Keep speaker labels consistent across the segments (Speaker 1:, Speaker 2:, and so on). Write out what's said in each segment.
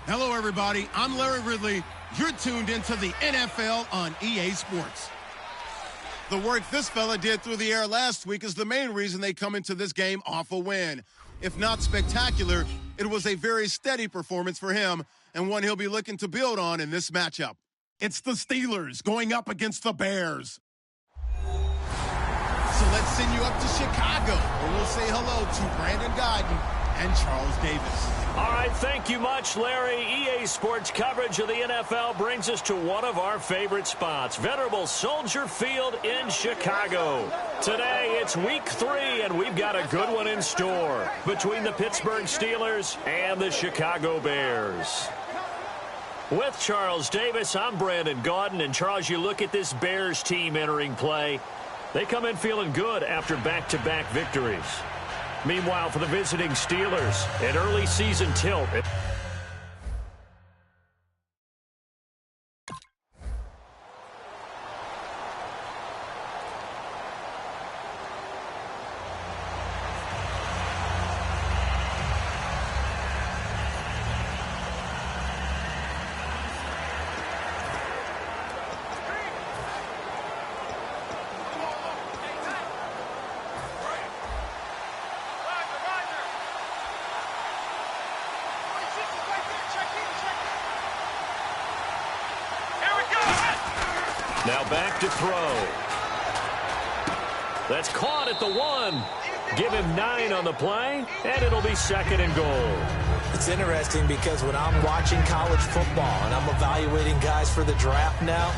Speaker 1: Hello, everybody. I'm Larry Ridley. You're tuned into the NFL on EA Sports. The work this fella did through the air last week is the main reason they come into this game off a win. If not spectacular, it was a very steady performance for him and one he'll be looking to build on in this matchup. It's the Steelers going up against the Bears. So let's send you up to Chicago, where we'll say hello to Brandon Guyton and Charles Davis.
Speaker 2: All right, thank you much, Larry. EA Sports coverage of the NFL brings us to one of our favorite spots, venerable Soldier Field in Chicago. Today, it's Week 3, and we've got a good one in store between the Pittsburgh Steelers and the Chicago Bears. With Charles Davis, I'm Brandon Guyton, and Charles, you look at this Bears team entering play. They come in feeling good after back-to-back victories. Meanwhile, for the visiting Steelers, an early season tilt. Now back to throw. That's caught at the 1. Give him 9 on the play, and it'll be 2nd and goal.
Speaker 3: It's interesting because when I'm watching college football and I'm evaluating guys for the draft now,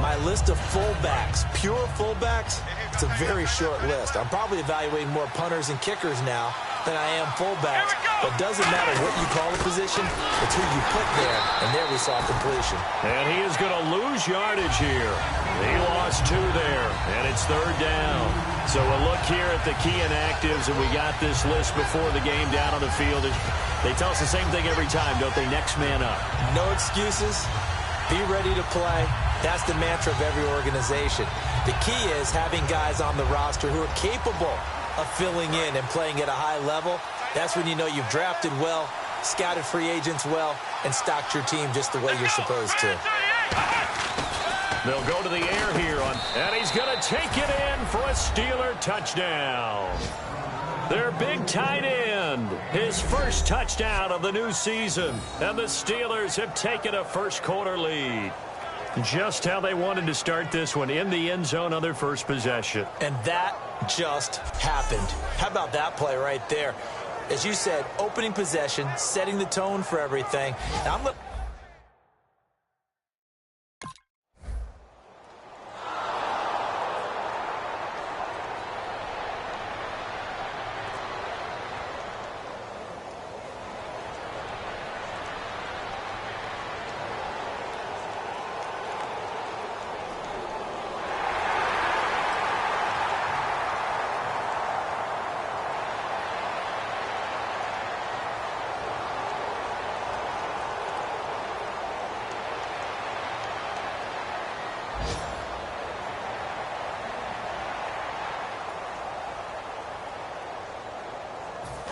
Speaker 3: my list of fullbacks, pure fullbacks, it's a very short list. I'm probably evaluating more punters and kickers now than I am fullbacks. But it doesn't matter what you call a position, it's who you put there. And there we saw completion.
Speaker 2: And he is going to lose yardage here. He lost 2 there, and it's 3rd down. So a look here at the key inactives, and we got this list before the game down on the field. They tell us the same thing every time, don't they? Next man up.
Speaker 3: No excuses. Be ready to play. That's the mantra of every organization. The key is having guys on the roster who are capable of filling in and playing at a high level. That's when you know you've drafted well, scouted free agents well, and stocked your team just the way you're supposed to.
Speaker 2: They'll go to the air here, and he's going to take it in for a Steeler touchdown. Their big tight end, his first touchdown of the new season, and the Steelers have taken a first-quarter lead. Just how they wanted to start this one, in the end zone on their first possession.
Speaker 3: And that just happened. How about that play right there? As you said, opening possession, setting the tone for everything. Now I'm going to...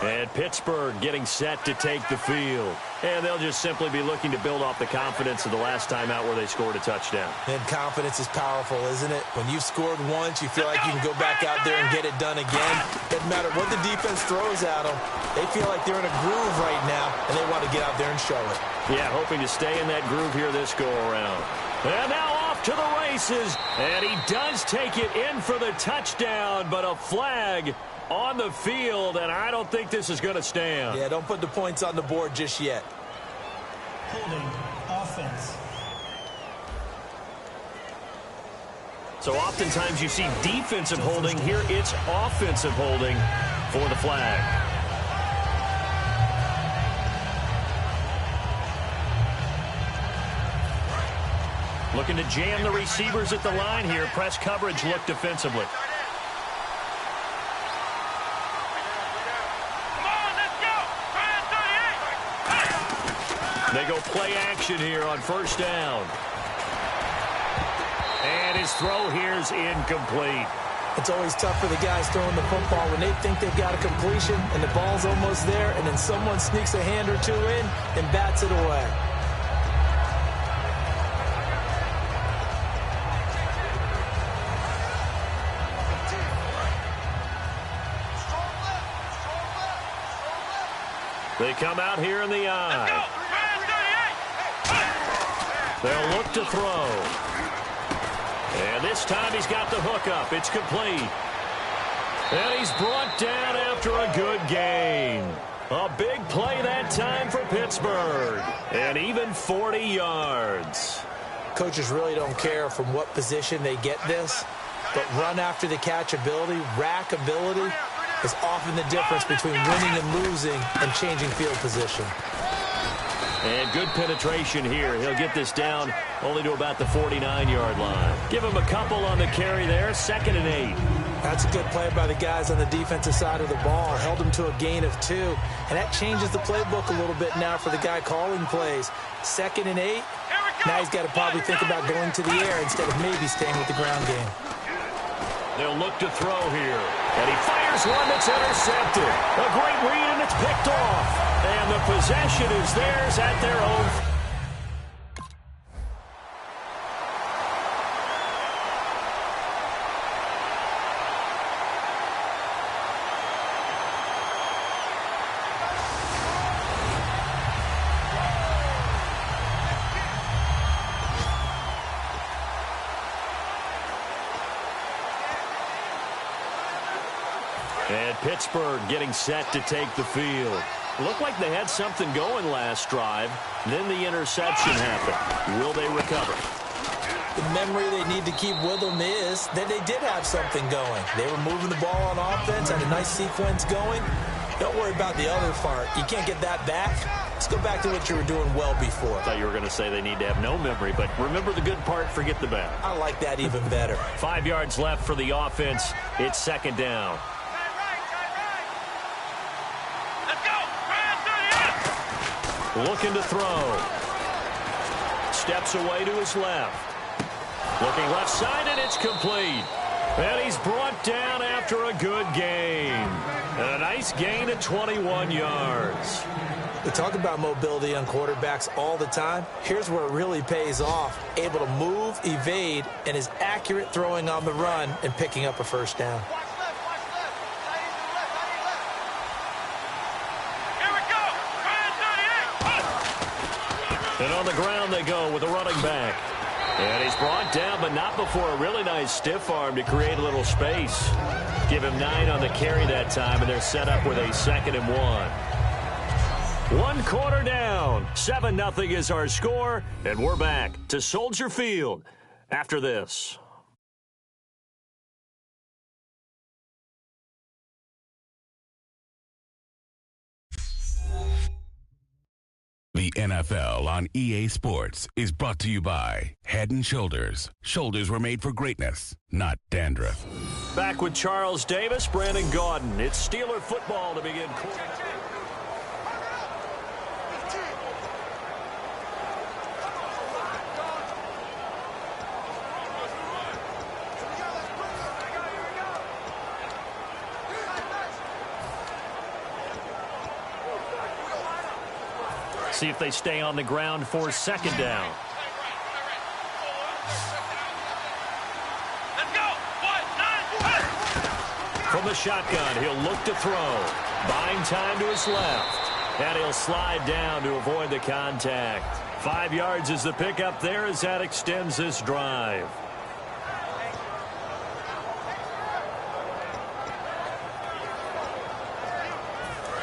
Speaker 2: And Pittsburgh getting set to take the field. And they'll just simply be looking to build off the confidence of the last time out where they scored a touchdown.
Speaker 3: And confidence is powerful, isn't it? When you've scored once, you feel like you can go back out there and get it done again. Doesn't matter what the defense throws at them. They feel like they're in a groove right now, and they want to get out there and show it.
Speaker 2: Yeah, hoping to stay in that groove here this go-around. And now off to the races. And he does take it in for the touchdown, but a flag on the field, and I don't think this is going to stand.
Speaker 3: Yeah, don't put the points on the board just yet.
Speaker 4: Holding offense.
Speaker 2: So oftentimes you see defensive holding. Here it's offensive holding for the flag. Looking to jam the receivers at the line here. Press coverage look defensively. They go play action here on first down. And his throw here is incomplete.
Speaker 3: It's always tough for the guys throwing the football when they think they've got a completion and the ball's almost there, and then someone sneaks a hand or two in and bats it away.
Speaker 2: They come out here in the eye. They'll look to throw. And this time he's got the hook up. It's complete. And he's brought down after a good gain. A big play that time for Pittsburgh. And even 40 yards.
Speaker 3: Coaches really don't care from what position they get this, but run after the catch ability, rack ability, is often the difference between winning and losing and changing field position.
Speaker 2: And good penetration here. He'll get this down only to about the 49-yard line. Give him a couple on the carry there. 2nd and 8.
Speaker 3: That's a good play by the guys on the defensive side of the ball. Held him to a gain of 2. And that changes the playbook a little bit now for the guy calling plays. 2nd and 8. Now he's got to probably think about going to the air instead of maybe staying with the ground game.
Speaker 2: They'll look to throw here. And he fires one that's intercepted. A great read, and it's picked off. And the possession is theirs at their own. And Pittsburgh getting set to take the field. Looked like they had something going last drive. Then the interception happened. Will they recover?
Speaker 3: The memory they need to keep with them is that they did have something going. They were moving the ball on offense, had a nice sequence going. Don't worry about the other part. You can't get that back. Let's go back to what you were doing well before.
Speaker 2: I thought you were going to say they need to have no memory, but remember the good part, forget the bad.
Speaker 3: I like that even better.
Speaker 2: 5 yards left for the offense. It's 2nd down. Looking to throw. Steps away to his left. Looking left side, and it's complete. And he's brought down after a good gain. And a nice gain at 21 yards.
Speaker 3: We talk about mobility on quarterbacks all the time. Here's where it really pays off. Able to move, evade, and is accurate throwing on the run and picking up a first down.
Speaker 2: And on the ground they go with a running back. And he's brought down, but not before a really nice stiff arm to create a little space. Give him 9 on the carry that time, and they're set up with a 2nd and 1. 1 quarter down. 7-0 is our score, and we're back to Soldier Field after this.
Speaker 5: The NFL on EA Sports is brought to you by Head & Shoulders. Shoulders were made for greatness, not dandruff.
Speaker 2: Back with Charles Davis, Brandon Gaudin. It's Steeler football to begin quarter. See if they stay on the ground for 2nd down. From the shotgun, he'll look to throw. Buying time to his left. And he'll slide down to avoid the contact. 5 yards is the pickup there as that extends this drive.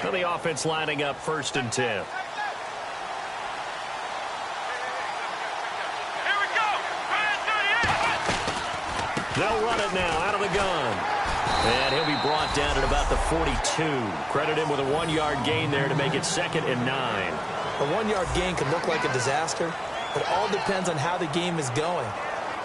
Speaker 2: And the offense lining up 1st and 10. They'll run it now out of the gun. And he'll be brought down at about the 42. Credit him with a 1-yard gain there to make it 2nd and 9.
Speaker 3: A 1-yard gain could look like a disaster. It all depends on how the game is going.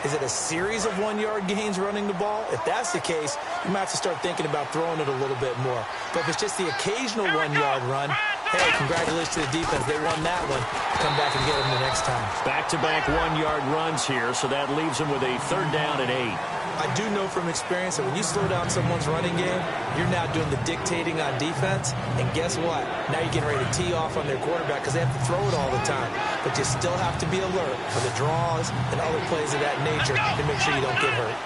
Speaker 3: Is it a series of 1-yard gains running the ball? If that's the case, you might have to start thinking about throwing it a little bit more. But if it's just the occasional 1-yard run, hey, congratulations to the defense. They won that one. Come back and get them the next time.
Speaker 2: Back-to-back 1-yard runs here, so that leaves them with a 3rd down and 8.
Speaker 3: I do know from experience that when you slow down someone's running game, you're now doing the dictating on defense. And guess what? Now you're getting ready to tee off on their quarterback because they have to throw it all the time. But you still have to be alert for the draws and other plays of that nature to make sure you don't get hurt.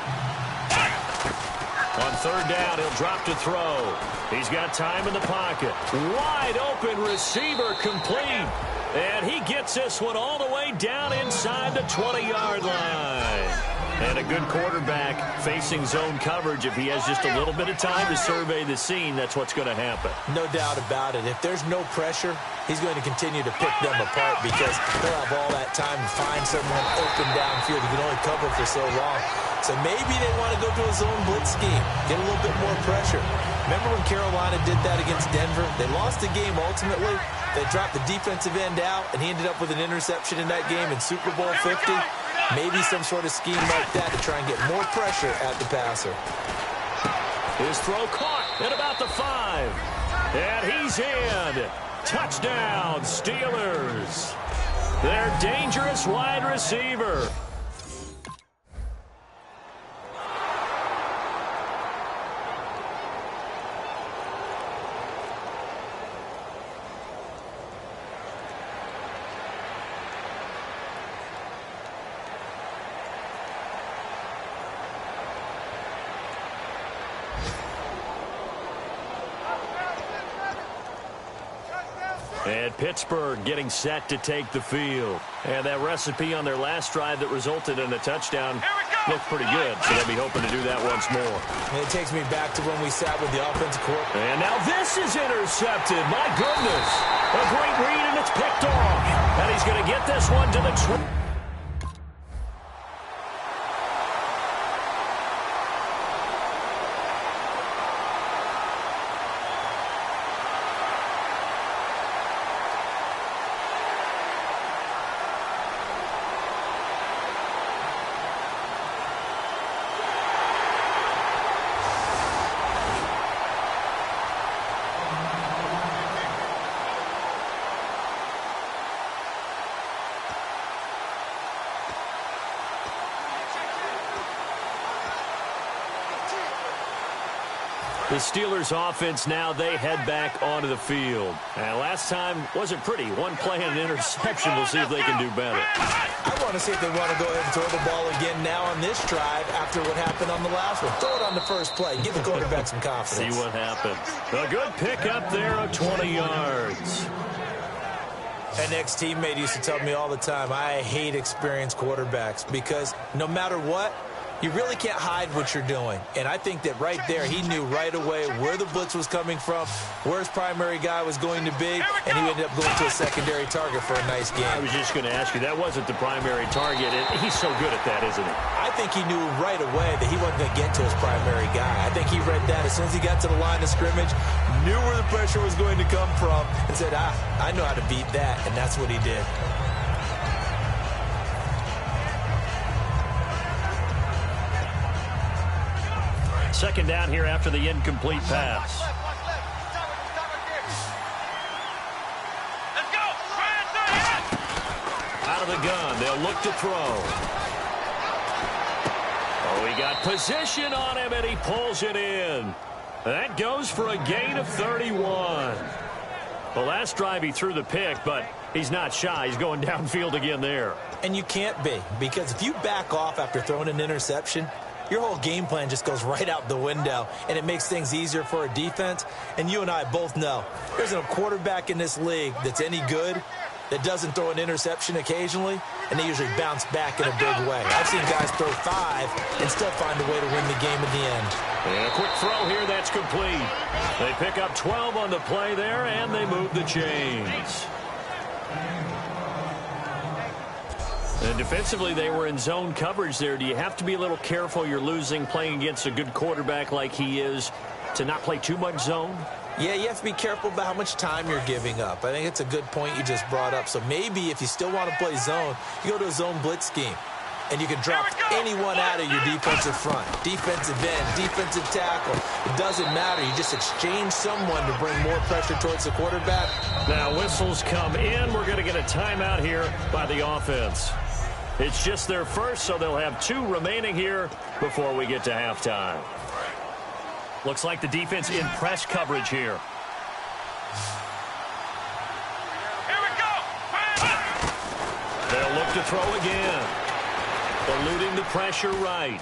Speaker 2: On third down, he'll drop to throw. He's got time in the pocket. Wide open receiver complete. And he gets this one all the way down inside the 20-yard line. And a good quarterback facing zone coverage. If he has just a little bit of time to survey the scene, that's what's going to happen.
Speaker 3: No doubt about it. If there's no pressure, he's going to continue to pick them apart because he'll have all that time to find someone open downfield. He can only cover for so long. So maybe they want to go to a zone blitz scheme, get a little bit more pressure. Remember when Carolina did that against Denver? They lost the game ultimately. They dropped the defensive end out, and he ended up with an interception in that game in Super Bowl 50. Maybe some sort of scheme like that to try and get more pressure at the passer.
Speaker 2: His throw caught at about the 5. And he's in. Touchdown, Steelers. Their dangerous wide receiver. And Pittsburgh getting set to take the field. And that recipe on their last drive that resulted in a touchdown looked pretty good. So they'll be hoping to do that once more.
Speaker 3: And it takes me back to when we sat with the offensive court.
Speaker 2: And now this is intercepted. My goodness. A great read, and it's picked off. And he's going to get this one to the 20. The Steelers offense now, they head back onto the field. And last time wasn't pretty. One play and an interception. We'll see if they can do better.
Speaker 3: I want to see if they want to go ahead and throw the ball again now on this drive after what happened on the last one. Throw it on the first play. Give the quarterback some confidence.
Speaker 2: See what happens. A good pickup there of 20 yards.
Speaker 3: An ex-teammate used to tell me all the time, I hate experienced quarterbacks because no matter what, you really can't hide what you're doing. And I think that right there, he knew right away where the blitz was coming from, where his primary guy was going to be, and he ended up going to a secondary target for a nice game.
Speaker 2: I was just going to ask you, that wasn't the primary target. He's so good at that, isn't he?
Speaker 3: I think he knew right away that he wasn't going to get to his primary guy. I think he read that as soon as he got to the line of scrimmage, knew where the pressure was going to come from, and said, I know how to beat that, and that's what he did.
Speaker 2: Second down here after the incomplete pass. Out of the gun, they'll look to throw. Oh, he got position on him, and he pulls it in. That goes for a gain of 31. The last drive he threw the pick, but he's not shy. He's going downfield again there.
Speaker 3: And you can't be, because if you back off after throwing an interception, your whole game plan just goes right out the window, and it makes things easier for a defense. And you and I both know there's a quarterback in this league that's any good that doesn't throw an interception occasionally, and they usually bounce back in a big way. I've seen guys throw 5 and still find a way to win the game in the end.
Speaker 2: And a quick throw here, that's complete. They pick up 12 on the play there, and they move the chains. And defensively, they were in zone coverage there. Do you have to be a little careful? You're losing, playing against a good quarterback like he is, to not play too much zone?
Speaker 3: Yeah, you have to be careful about how much time you're giving up. I think it's a good point you just brought up. So maybe if you still want to play zone, you go to a zone blitz scheme. And you can drop anyone out of your defensive front. Defensive end, defensive tackle. It doesn't matter. You just exchange someone to bring more pressure towards the quarterback.
Speaker 2: Now whistles come in. We're going to get a timeout here by the offense. It's just their first, so they'll have 2 remaining here before we get to halftime. Looks like the defense in press coverage here.
Speaker 6: Here we go.
Speaker 2: They'll look to throw again. Eluding the pressure right.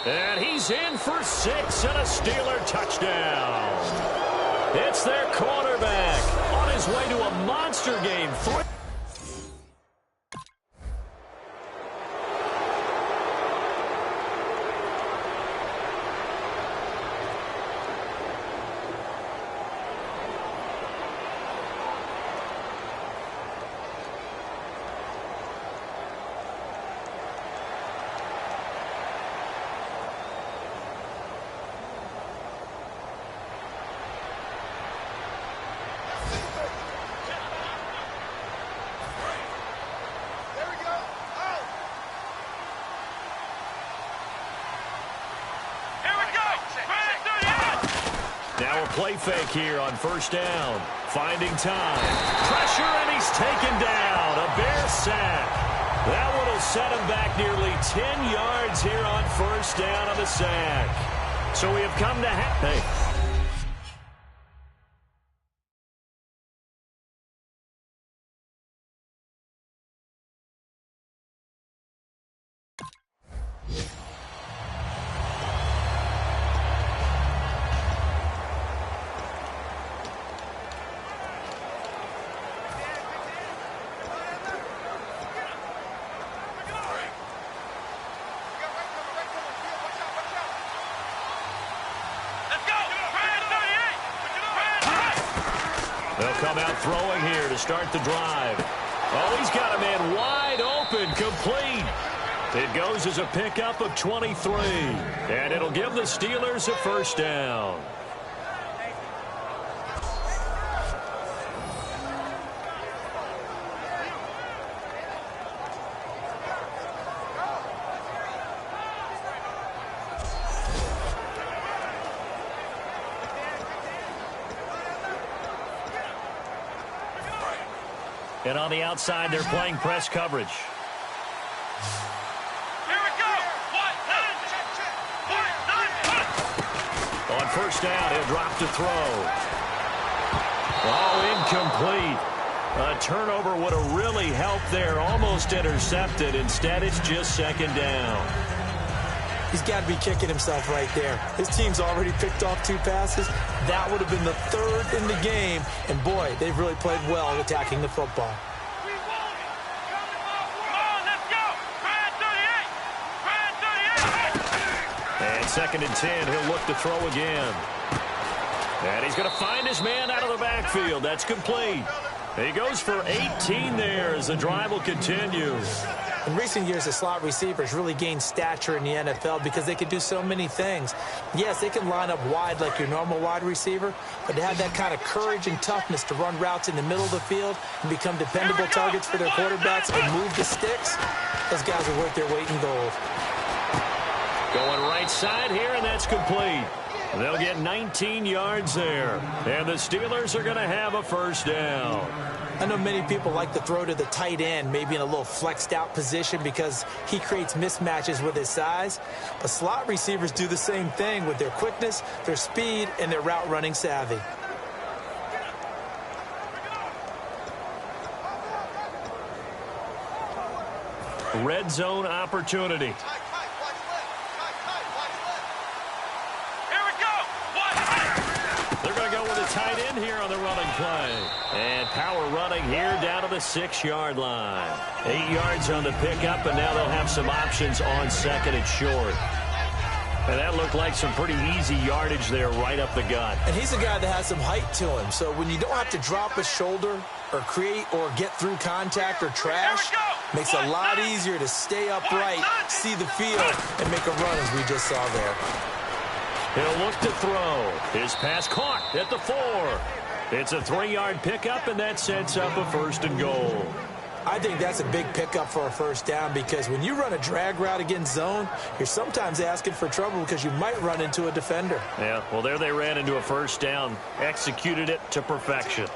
Speaker 2: And he's in for 6 and a Steeler touchdown. It's their quarterback on his way to a monster game. 3. Now a play fake here on first down. Finding time. Pressure, and he's taken down. A Bear sack. That one will set him back nearly 10 yards here on first down on the sack. So we have come to half. They'll come out throwing here to start the drive. Oh, he's got a man wide open, complete. It goes as a pickup of 23, and it'll give the Steelers a first down. And on the outside, they're playing press coverage.
Speaker 6: Here we go.
Speaker 2: On first down, he'll drop to throw. Oh, incomplete. A turnover would have really helped there. Almost intercepted. Instead, it's just second down.
Speaker 3: He's got to be kicking himself right there. His team's already picked off 2 passes. That would have been the 3rd in the game. And, boy, they've really played well attacking the football.
Speaker 6: Come on, let's go.
Speaker 2: And second and 10, he'll look to throw again. And he's going to find his man out of the backfield. That's complete. He goes for 18 there as the drive will continue.
Speaker 3: In recent years, the slot receivers really gained stature in the NFL because they can do so many things. Yes, they can line up wide like your normal wide receiver, but to have that kind of courage and toughness to run routes in the middle of the field and become dependable targets for their quarterbacks and move the sticks, those guys are worth their weight in gold.
Speaker 2: Going right side here, and that's complete. They'll get 19 yards there, and the Steelers are going to have a first down.
Speaker 3: I know many people like to throw to the tight end, maybe in a little flexed out position because he creates mismatches with his size. But slot receivers do the same thing with their quickness, their speed, and their route running savvy.
Speaker 2: Red zone opportunity. Tight end here on the running play. And power running here down to the 6-yard line. 8 yards on the pickup, and now they'll have some options on second and short. And that looked like some pretty easy yardage there right up the gut.
Speaker 3: And he's a guy that has some height to him. So when you don't have to drop a shoulder or create or get through contact or trash, makes it a lot easier to stay upright, see the field, and make a run as we just saw there.
Speaker 2: He'll look to throw. His pass caught at the 4. It's a 3-yard pickup, and that sets up a first and goal.
Speaker 3: I think that's a big pickup for a first down because when you run a drag route against zone, you're sometimes asking for trouble because you might run into a defender.
Speaker 2: Yeah, well, there they ran into a first down, executed it to perfection.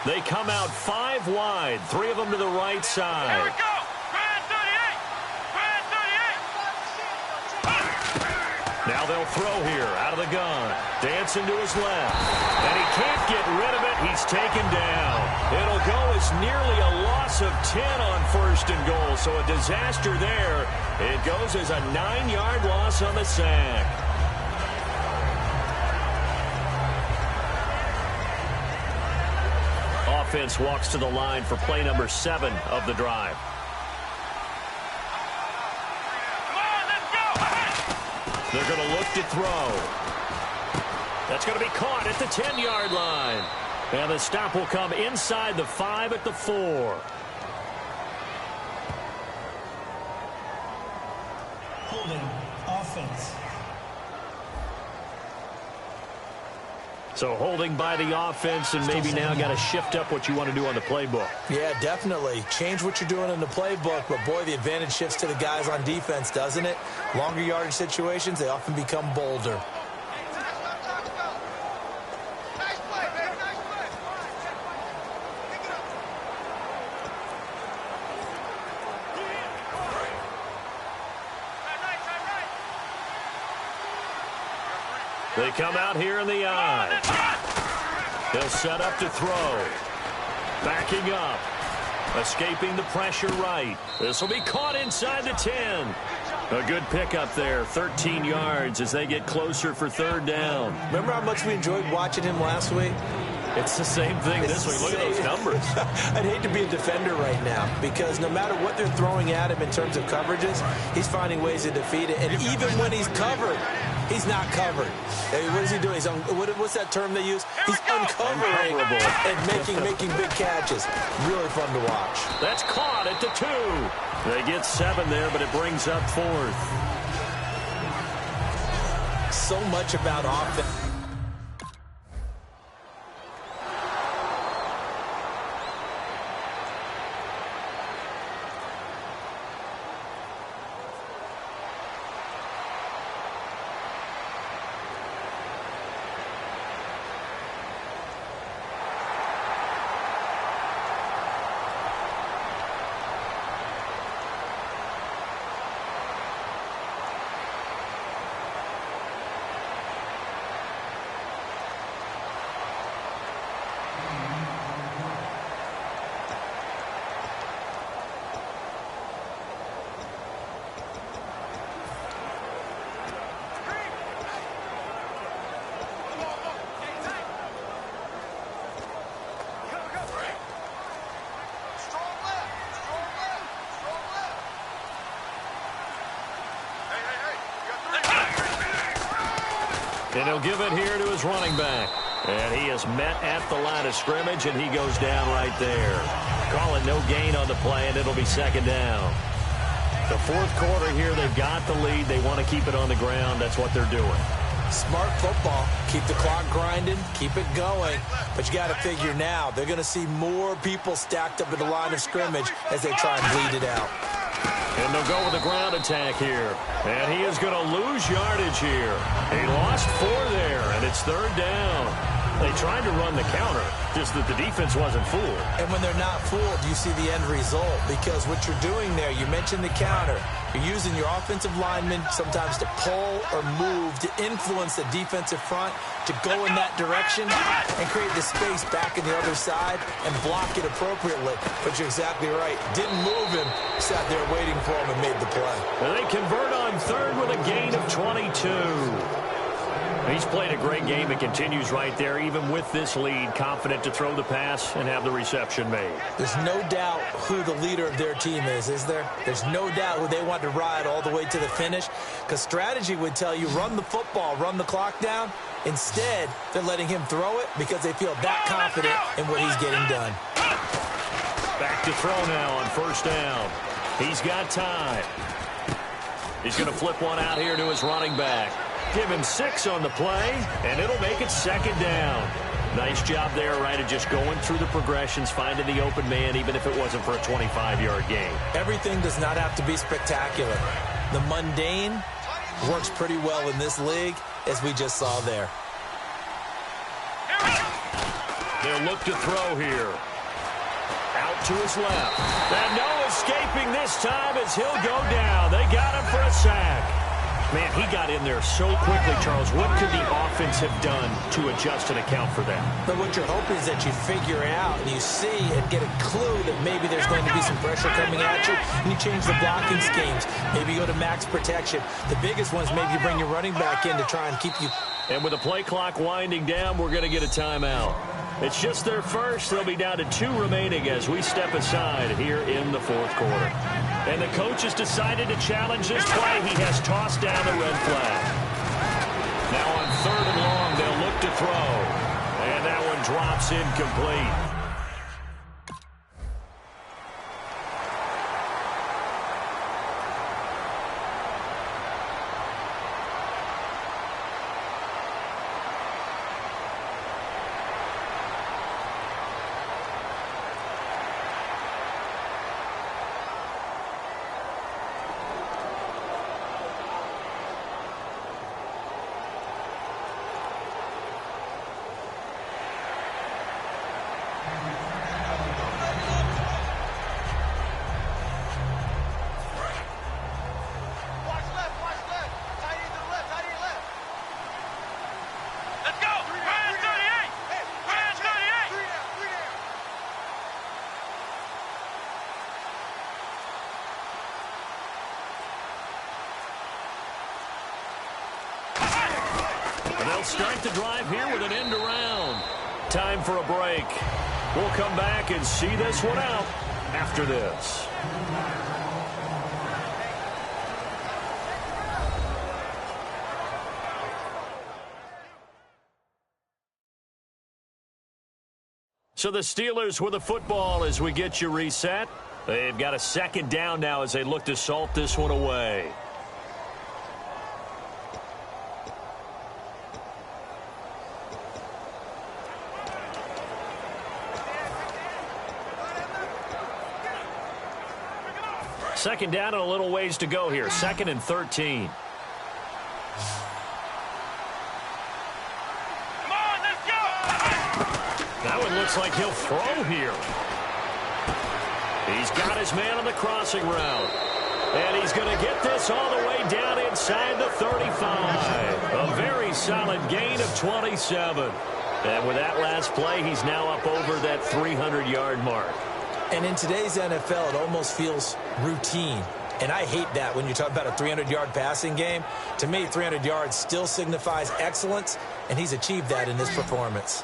Speaker 2: They come out 5 wide, 3 of them to the right side.
Speaker 6: Here we go. Grand 38. Grand 38.
Speaker 2: Now they'll throw here out of the gun. Dancing to his left. And he can't get rid of it. He's taken down. It'll go as nearly a loss of 10 on 1st and goal. So a disaster there. It goes as a 9-yard loss on the sack. Offense walks to the line for play number 7 of the drive.
Speaker 6: Come on, let's go.
Speaker 2: They're going to look to throw. That's going to be caught at the 10-yard line. And the stop will come inside the 5 at the 4.
Speaker 4: Holding offense.
Speaker 2: So holding by the offense, and maybe now got to shift up what you want to do on the playbook.
Speaker 3: Yeah, definitely. Change what you're doing in the playbook, but boy, the advantage shifts to the guys on defense, doesn't it? Longer yardage situations, they often become bolder.
Speaker 2: They come out here in the eye. He'll set up to throw. Backing up. Escaping the pressure right. This will be caught inside the 10. A good pickup there. 13 yards as they get closer for 3rd down.
Speaker 3: Remember how much we enjoyed watching him last week?
Speaker 2: It's the same thing this week. Look at those numbers.
Speaker 3: I'd hate to be a defender right now because no matter what they're throwing at him in terms of coverages, he's finding ways to defeat it. And even when he's covered, he's not covered. Hey, what is he doing? What's that term they use? He's uncovering and making big catches. Really fun to watch.
Speaker 2: That's caught at the 2. They get 7 there, but it brings up 4th.
Speaker 3: So much about offense.
Speaker 2: And he'll give it here to his running back. And he is met at the line of scrimmage, and he goes down right there. Calling no gain on the play, and it'll be 2nd down. The 4th quarter here, they've got the lead. They want to keep it on the ground. That's what they're doing.
Speaker 3: Smart football. Keep the clock grinding. Keep it going. But you got to figure now, they're going to see more people stacked up at the line of scrimmage as they try and bleed it out.
Speaker 2: And they'll go with a ground attack here. And he is going to lose yardage here. He lost 4 there, and it's 3rd down. They tried to run the counter, just that the defense wasn't fooled.
Speaker 3: And when they're not fooled, you see the end result. Because what you're doing there, you mentioned the counter. You're using your offensive linemen sometimes to pull or move to influence the defensive front to go in that direction and create the space back in the other side and block it appropriately. But you're exactly right. Didn't move him. Sat there waiting for him and made the play.
Speaker 2: And they convert on 3rd with a gain of 22. He's played a great game and continues right there, even with this lead, confident to throw the pass and have the reception made.
Speaker 3: There's no doubt who the leader of their team is there? There's no doubt who they want to ride all the way to the finish, because strategy would tell you run the football, run the clock down. Instead, they're letting him throw it because they feel that confident in what he's getting done.
Speaker 2: Back to throw now on 1st down. He's got time. He's going to flip one out here to his running back. Give him 6 on the play, and it'll make it 2nd down. Nice job there, right, of just going through the progressions, finding the open man, even if it wasn't for a 25-yard gain.
Speaker 3: Everything does not have to be spectacular. The mundane works pretty well in this league, as we just saw there.
Speaker 2: They'll look to throw here. Out to his left. And no escaping this time as he'll go down. They got him for a sack. Man, he got in there so quickly, Charles. What could the offense have done to adjust and account for that?
Speaker 3: But what you're hoping is that you figure out and you see and get a clue that maybe there's going to be some pressure coming at you, and you change the blocking schemes. Maybe you go to max protection. The biggest one is maybe you bring your running back in to try and keep you.
Speaker 2: And with the play clock winding down, we're going to get a timeout. It's just their first. They'll be down to 2 remaining as we step aside here in the fourth quarter. And the coach has decided to challenge this play. He has tossed down the red flag. Now on 3rd and long, they'll look to throw. And that one drops incomplete. They'll start the drive here with an end around. Time for a break. We'll come back and see this one out after this. So the Steelers with the football as we get you reset. They've got a 2nd down now as they look to salt this one away. Second down and a little ways to go here. 2nd and 13.
Speaker 6: Come on, let's go!
Speaker 2: That one looks like he'll throw here. He's got his man on the crossing route. And he's going to get this all the way down inside the 35. A very solid gain of 27. And with that last play, he's now up over that 300-yard mark.
Speaker 3: And in today's NFL, it almost feels routine. And I hate that when you talk about a 300-yard passing game. To me, 300 yards still signifies excellence, and he's achieved that in this performance.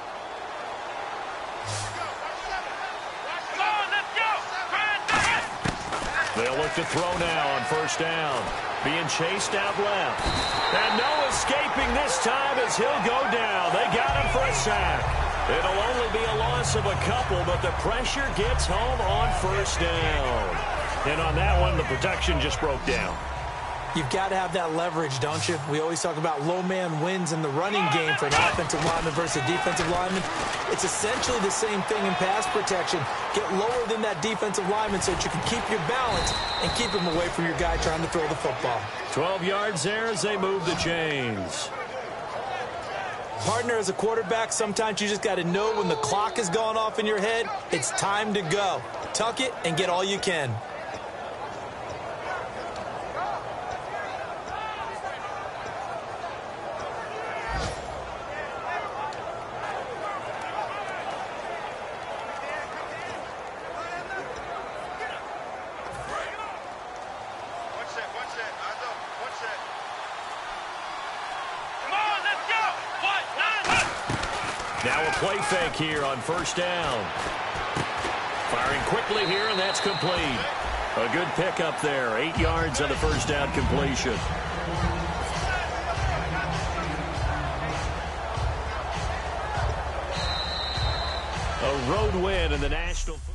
Speaker 6: Come on, let's go!
Speaker 2: They'll look to throw now on 1st down. Being chased out left. And no escaping this time as he'll go down. They got him for a sack. It'll only be a loss of a couple, but the pressure gets home on 1st down. And on that one, the protection just broke down.
Speaker 3: You've got to have that leverage, don't you? We always talk about low man wins in the running game for an offensive lineman versus a defensive lineman. It's essentially the same thing in pass protection. Get lower than that defensive lineman so that you can keep your balance and keep him away from your guy trying to throw the football.
Speaker 2: 12 yards there as they move the chains.
Speaker 3: Partner, as a quarterback, sometimes you just got to know when the clock is going off in your head, it's time to go. Tuck it and get all you can.
Speaker 2: Now a play fake here on 1st down. Firing quickly here, and that's complete. A good pickup there. 8 yards on the 1st down completion. A road win in the National Football